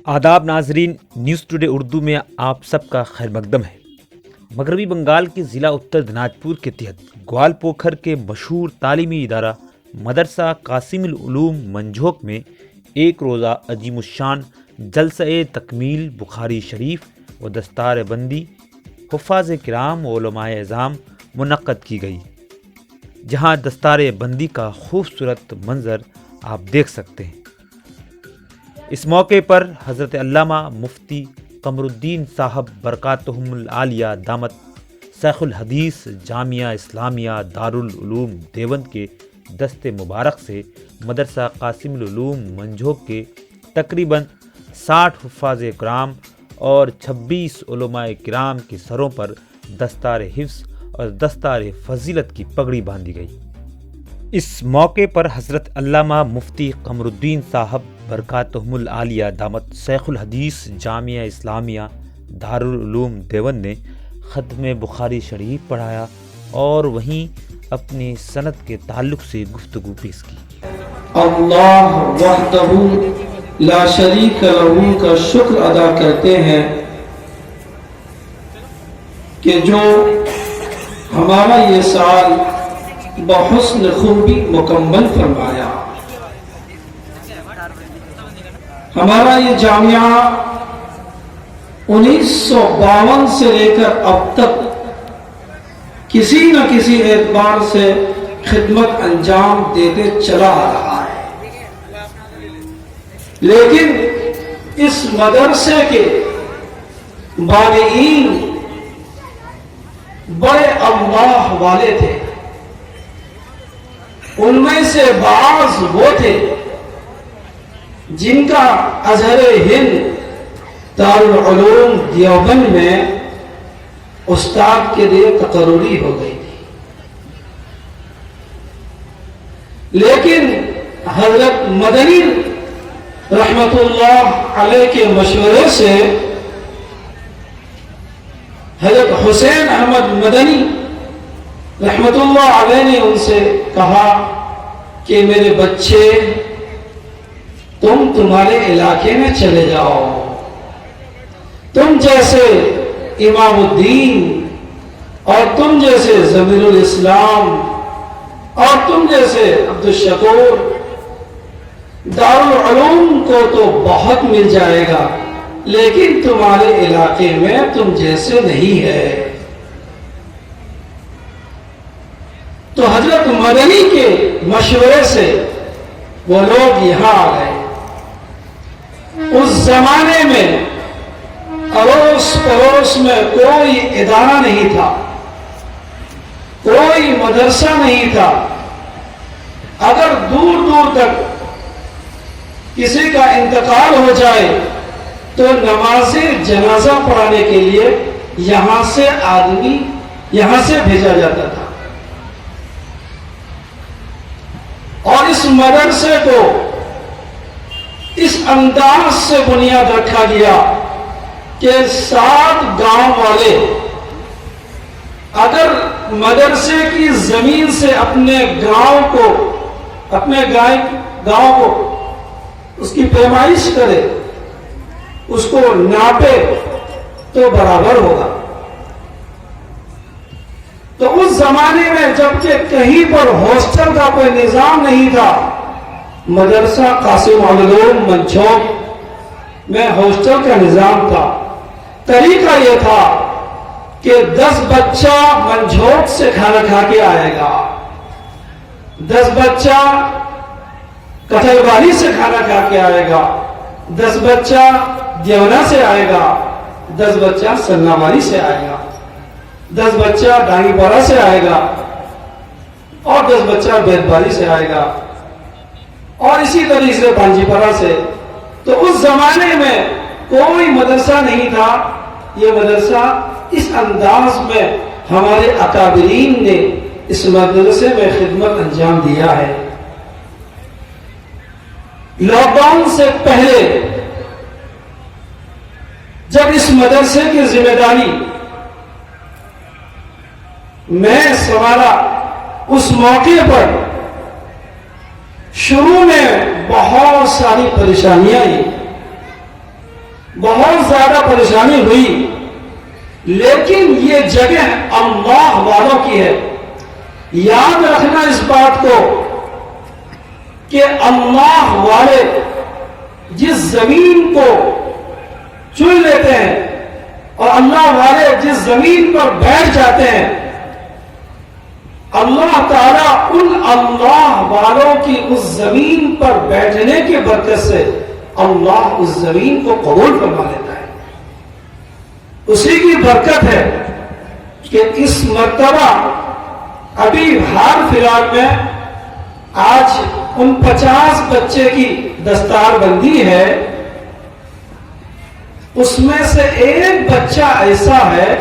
آداب ناظرین، news today Urdu میں آپ سب کا خیر مقدم ہے۔ مغربی بنگال کے ضلع اتر دناج پور کے تحت گوال پوکھر کے مشہور تعلیمی ادارہ مدرسہ قاسم العلوم منجھوک میں ایک روزہ عظیم الشان جلسہ تکمیل بخاری شریف و دستار بندی حفاظ کرام و علماء اعظام منعقد کی گئی، جہاں دستار بندی کا خوبصورت منظر آپ دیکھ سکتے ہیں۔ اس موقع پر حضرت علامہ مفتی قمر الدین صاحب برکاتہم العالیہ دامت شیخ الحدیث جامعہ اسلامیہ دارالعلوم دیوبند کے دست مبارک سے مدرسہ قاسم العلوم منجھوک کے تقریباً 60 حفاظ کرام اور 26 علماء کرام کے سروں پر دستار حفظ اور دستار فضیلت کی پگڑی باندھی گئی۔ اس موقع پر حضرت علامہ مفتی قمر الدین صاحب برکاتہم العالیہ دامت شیخ الحدیث جامعہ اسلامیہ دارالعلوم دیوبند نے ختم بخاری شریف پڑھایا اور وہیں اپنی سند کے تعلق سے گفتگو پیش کی۔ اللہ وحدہ لا شریک لہ کا شکر ادا کرتے ہیں کہ جو ہمارا یہ سال بحسن خوبی مکمل فرمایا۔ ہمارا یہ جامعہ 1952 سے لے کر اب تک کسی نہ کسی اعتبار سے خدمت انجام دیتے چلا آ رہا ہے، لیکن اس مدرسے کے بانئین بڑے اللہ والے تھے۔ ان میں سے بعض وہ تھے جن کا ازہر ہند دارالعلوم دیوبند میں استاد کے لیے تقرری ہو گئی تھی، لیکن حضرت مدنی رحمت اللہ علیہ کے مشورے سے حضرت حسین احمد مدنی رحمت اللہ علیہ نے ان سے کہا کہ میرے بچے تم تمہارے علاقے میں چلے جاؤ، تم جیسے امام الدین اور تم جیسے ضمیر الاسلام اور تم جیسے عبدالشکور دارالعلوم کو تو بہت مل جائے گا، لیکن تمہارے علاقے میں تم جیسے نہیں ہے۔ تو حضرت مدنی کے مشورے سے وہ لوگ یہاں آ گئے۔ اس زمانے میں اڑوس پڑوس میں کوئی ادارہ نہیں تھا، کوئی مدرسہ نہیں تھا۔ اگر دور دور تک کسی کا انتقال ہو جائے تو نماز جنازہ پڑھانے کے لیے یہاں سے آدمی یہاں سے بھیجا جاتا تھا، اور اس مدرسے کو اس انداز سے بنیاد رکھا گیا کہ 7 گاؤں والے اگر مدرسے کی زمین سے اپنے گاؤں کو اس کی پیمائش کرے، اس کو ناپے تو برابر ہوگا۔ تو اس زمانے میں جبکہ کہیں پر ہاسٹل کا کوئی نظام نہیں تھا، مدرسہ قاسم العلوم منجھوک میں ہاسٹل کا نظام تھا۔ طریقہ یہ تھا کہ 10 بچہ منجھوک سے کھانا کھا کے آئے گا، 10 بچہ کٹھل والی سے کھانا کھا کے آئے گا، 10 بچہ دیونا سے آئے گا، 10 بچہ سننا والی سے آئے گا، 10 بچہ ڈانگی پورا سے آئے گا، اور 10 بچہ بیت باری سے آئے گا، اور اسی طریقے سے پانجی پورا سے۔ تو اس زمانے میں کوئی مدرسہ نہیں تھا۔ یہ مدرسہ اس انداز میں ہمارے اکابرین نے اس مدرسے میں خدمت انجام دیا ہے۔ لاک ڈاؤن سے پہلے جب اس مدرسے کی ذمہ داری میں سنبھالا، اس موقع پر شروع میں بہت ساری پریشانیاں آئی، وغیرہ پریشانی ہوئی، لیکن یہ جگہ اللہ والوں کی ہے۔ یاد رکھنا اس بات کو کہ اللہ والے جس زمین کو چن لیتے ہیں اور اللہ والے جس زمین پر بیٹھ جاتے ہیں، اللہ تعالیٰ ان اللہ والوں کی اس زمین پر بیٹھنے کی برکت سے اللہ اس زمین کو قبول فرما لیتا ہے۔ اسی کی برکت ہے کہ اس مرتبہ ابھی حال فی الحال میں آج ان 50 بچے کی دستار بندی ہے، اس میں سے ایک بچہ ایسا ہے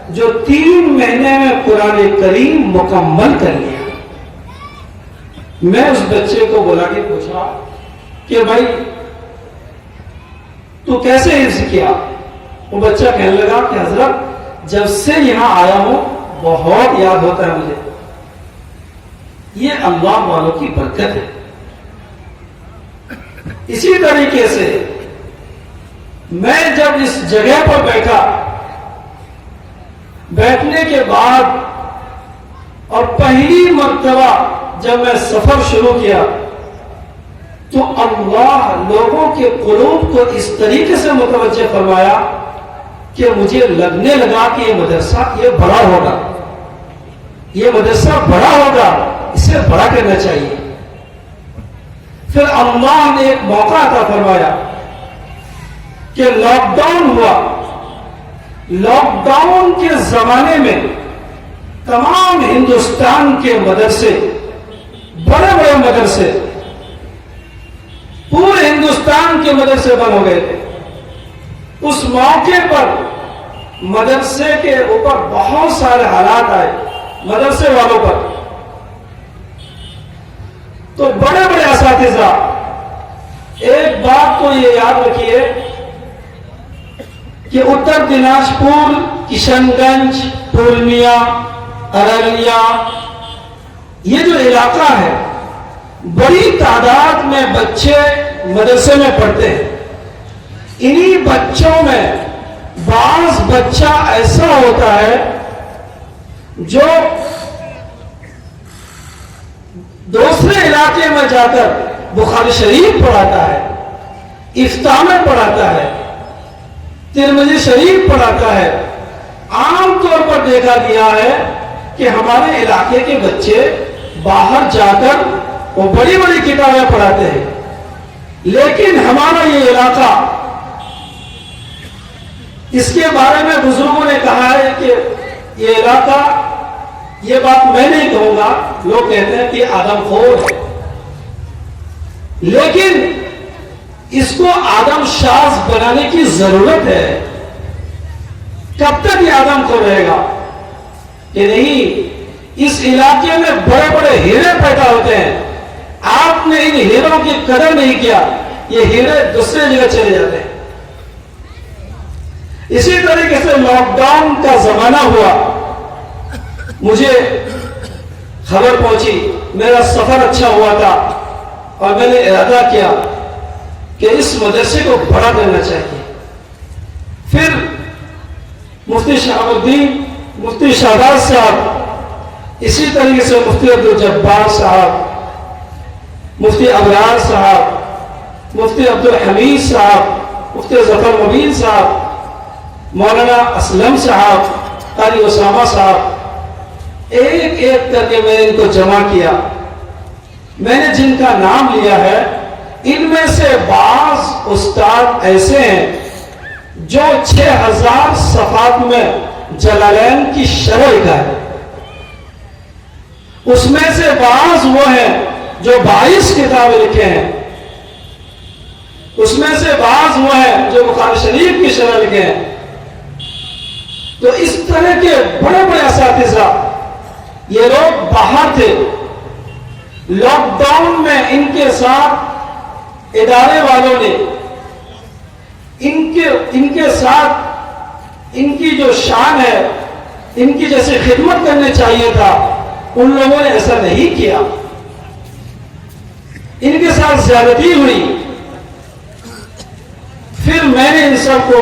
جو 3 مہینے میں قرآن کریم مکمل کر لیا۔ میں اس بچے کو بلا کے پوچھا کہ بھائی تو کیسے حفظ کیا؟ وہ بچہ کہنے لگا کہ حضرت جب سے یہاں آیا ہوں بہت یاد ہوتا ہے مجھے۔ یہ اللہ والوں کی برکت ہے۔ اسی طریقے سے میں جب اس جگہ پر بیٹھا، بیٹھنے کے بعد اور پہلی مرتبہ جب میں سفر شروع کیا تو اللہ لوگوں کے قلوب کو اس طریقے سے متوجہ فرمایا کہ مجھے لگنے لگا کہ یہ مدرسہ یہ بڑا ہوگا، یہ مدرسہ بڑا ہوگا، اسے بڑا کرنا چاہیے۔ پھر اللہ نے ایک موقع عطا فرمایا کہ لاک ڈاؤن ہوا۔ لاک ڈاؤن کے زمانے میں تمام ہندوستان کے مدرسے، بڑے بڑے مدرسے، پورے ہندوستان کے مدرسے بند ہو گئے تھے۔ اس موقع پر مدرسے کے اوپر بہت سارے حالات آئے، مدرسے والوں پر۔ تو بڑے بڑے اساتذہ، ایک بات تو یہ یاد رکھیے کہ اتر دناجپور، کشن گنج، پورنیا، ارریا، یہ جو علاقہ ہے بڑی تعداد میں بچے مدرسے میں پڑھتے ہیں۔ انہی بچوں میں بعض بچہ ایسا ہوتا ہے جو دوسرے علاقے میں جا کر بخاری شریف پڑھاتا ہے، افتاح میں پڑھاتا ہے، ترمذی شریف پڑھاتا ہے۔ عام طور پر دیکھا گیا ہے کہ ہمارے علاقے کے بچے باہر جا کر وہ بڑی بڑی کتابیں پڑھاتے ہیں، لیکن ہمارا یہ علاقہ، اس کے بارے میں بزرگوں نے کہا ہے کہ یہ علاقہ، یہ بات میں نہیں کہوں گا، لوگ کہتے ہیں کہ آدم خور ہے، لیکن اس کو آدم شاذ بنانے کی ضرورت ہے۔ کب تک یہ آدم خور رہے گا کہ نہیں، اس علاقے میں بڑے بڑے ہیرے پیدا ہوتے ہیں، آپ نے ان ہیروں کی قدر نہیں کیا، یہ ہیرے دوسرے جگہ چلے جاتے ہیں۔ اسی طریقے سے لاک ڈاؤن کا زمانہ ہوا، مجھے خبر پہنچی، میرا سفر اچھا ہوا تھا اور میں نے ارادہ کیا کہ اس مدرسے کو بڑا کرنا چاہیے۔ پھر مفتی شہاب الدین، مفتی شہباز صاحب، اسی طریقے سے مفتی عبدالجبار صاحب، مفتی ابرار صاحب، مفتی عبدالحمید صاحب، مفتی ظفر مبین صاحب، مولانا اسلم صاحب، قاری اسامہ صاحب، ایک ایک کر کے میں نے ان کو جمع کیا۔ میں نے جن کا نام لیا ہے ان میں سے بعض استاد ایسے ہیں جو 6000 صفحات میں جلالین کی شرح کا ہے، اس میں سے بعض وہ ہیں جو 22 کتابیں لکھے ہیں، اس میں سے بعض وہ ہیں جو بخاری شریف کی شرح لکھے ہیں۔ تو اس طرح کے بڑے بڑے اساتذہ، یہ لوگ باہر تھے، لاک ڈاؤن میں ان کے ساتھ ادارے والوں نے ان کے ساتھ ان کی جو شان ہے، ان کی جیسے خدمت کرنے چاہیے تھا، ان لوگوں نے ایسا نہیں کیا، ان کے ساتھ زیادتی ہوئی۔ پھر میں نے ان سب کو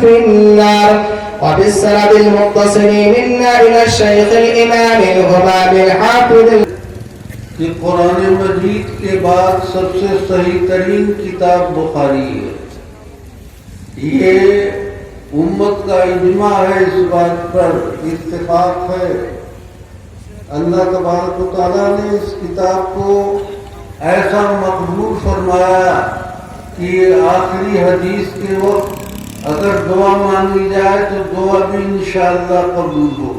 في النار। وبالسند المتصل منا إلى الشيخ الإمام الهمام الحافظ کہ قرآن مجید کے بعد سب سے صحیح ترین کتاب بخاری ہے۔ یہ امت کا اجماع ہے، اس بات پر اتفاق ہے۔ اللہ تبارک و تعالیٰ نے اس کتاب کو ایسا مقبول فرمایا کہ آخری حدیث کے وقت اگر دعا مانگی جائے تو دعا بھی انشاءاللہ قبول ہو۔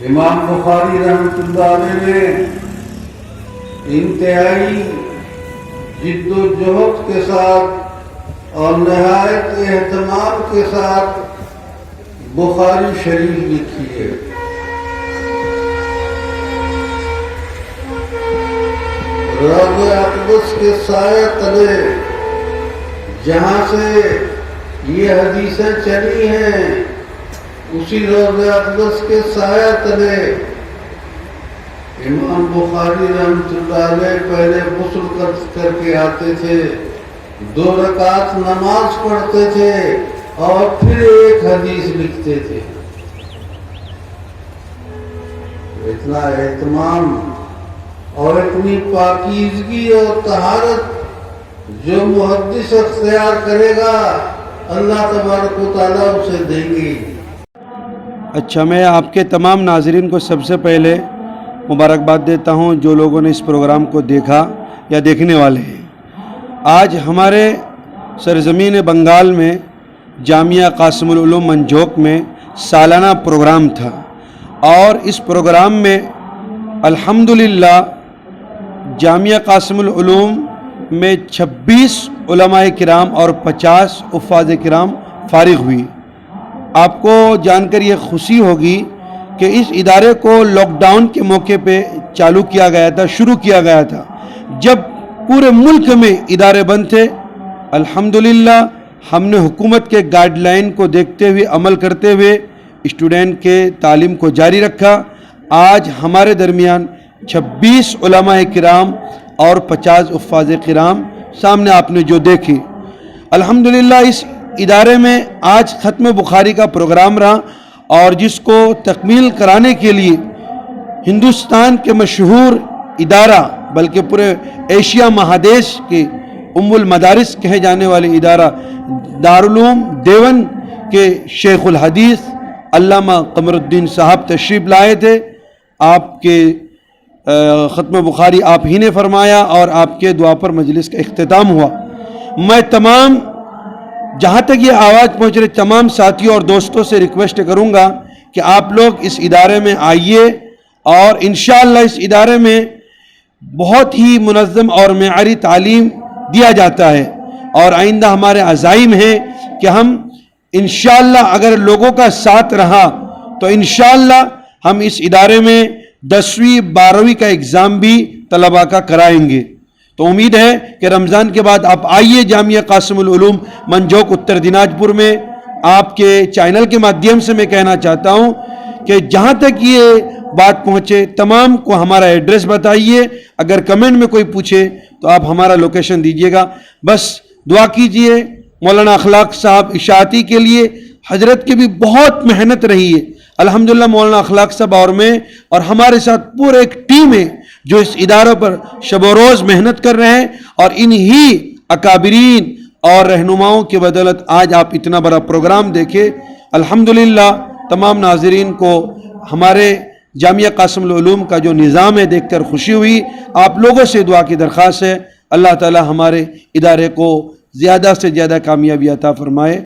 امام بخاری رحمۃ اللہ علیہ نے انتہائی جد و جہد کے ساتھ اور نہایت اہتمام کے ساتھ بخاری شریف لکھی ہے۔ روض اقدس کے سایہ تلے جہاں سے یہ حدیثیں چلی ہیں اسی روض اقدس کے سایہ تلے امام بخاری رحمۃ اللہ علیہ پہلے غسل کر کے آتے تھے، 2 رکعت نماز پڑھتے تھے اور پھر ایک حدیث لکھتے تھے۔ اتنا اہتمام اور اتنی پاکیزگی اور طہارت جو محدث اختیار کرے گا اللہ تبارک و تعالیٰ اسے دیں گے۔ اچھا، میں آپ کے تمام ناظرین کو سب سے پہلے مبارکباد دیتا ہوں جو لوگوں نے اس پروگرام کو دیکھا یا دیکھنے والے ہیں۔ آج ہمارے سرزمین بنگال میں جامعہ قاسم العلوم منجھوک میں سالانہ پروگرام تھا، اور اس پروگرام میں الحمدللہ جامعہ قاسم العلوم میں 26 علماء کرام اور 50 حفاظ کرام فارغ ہوئی۔ آپ کو جان کر یہ خوشی ہوگی کہ اس ادارے کو لاک ڈاؤن کے موقع پہ چالو کیا گیا تھا، شروع کیا گیا تھا، جب پورے ملک میں ادارے بند تھے۔ الحمدللہ ہم نے حکومت کے گائیڈ لائن کو دیکھتے ہوئے عمل کرتے ہوئے اسٹوڈنٹ کے تعلیم کو جاری رکھا۔ آج ہمارے درمیان 26 علماء کرام اور 50 حفاظ کرام سامنے آپ نے جو دیکھی۔ الحمدللہ اس ادارے میں آج ختم بخاری کا پروگرام رہا، اور جس کو تکمیل کرانے کے لیے ہندوستان کے مشہور ادارہ بلکہ پورے ایشیا مہادیش کے ام المدارس کہے جانے والے ادارہ دارالعلوم دیوبند کے شیخ الحدیث علامہ قمر الدین صاحب تشریف لائے تھے. آپ کے ختم بخاری آپ ہی نے فرمایا اور آپ کے دعا پر مجلس کا اختتام ہوا. میں تمام جہاں تک یہ آواز پہنچ رہے تمام ساتھیوں اور دوستوں سے ریکویسٹ کروں گا کہ آپ لوگ اس ادارے میں آئیے اور انشاءاللہ اس ادارے میں بہت ہی منظم اور معیاری تعلیم دیا جاتا ہے اور آئندہ ہمارے عزائم ہیں کہ ہم انشاءاللہ اگر لوگوں کا ساتھ رہا تو انشاءاللہ ہم اس ادارے میں 10ویں 12ویں کا ایگزام بھی طلباء کا کرائیں گے. تو امید ہے کہ رمضان کے بعد آپ آئیے جامعہ قاسم العلوم منجوک اتر دیناج پور میں. آپ کے چینل کے مادھیم سے میں کہنا چاہتا ہوں کہ جہاں تک یہ بات پہنچے تمام کو ہمارا ایڈریس بتائیے. اگر کمنٹ میں کوئی پوچھے تو آپ ہمارا لوکیشن دیجیے گا. بس دعا کیجیے مولانا اخلاق صاحب اشاعتی کے لیے. حضرت کی بھی بہت محنت رہی ہے الحمدللہ. مولانا اخلاق صاحب اور میں اور ہمارے ساتھ پورے ایک ٹیم ہے جو اس اداروں پر شب و روز محنت کر رہے ہیں اور انہی اکابرین اور رہنماؤں کی بدولت آج آپ اتنا بڑا پروگرام دیکھیں. الحمدللہ تمام ناظرین کو ہمارے جامعہ قاسم العلوم کا جو نظام ہے دیکھ کر خوشی ہوئی. آپ لوگوں سے دعا کی درخواست ہے اللہ تعالی ہمارے ادارے کو زیادہ سے زیادہ کامیابی عطا فرمائے.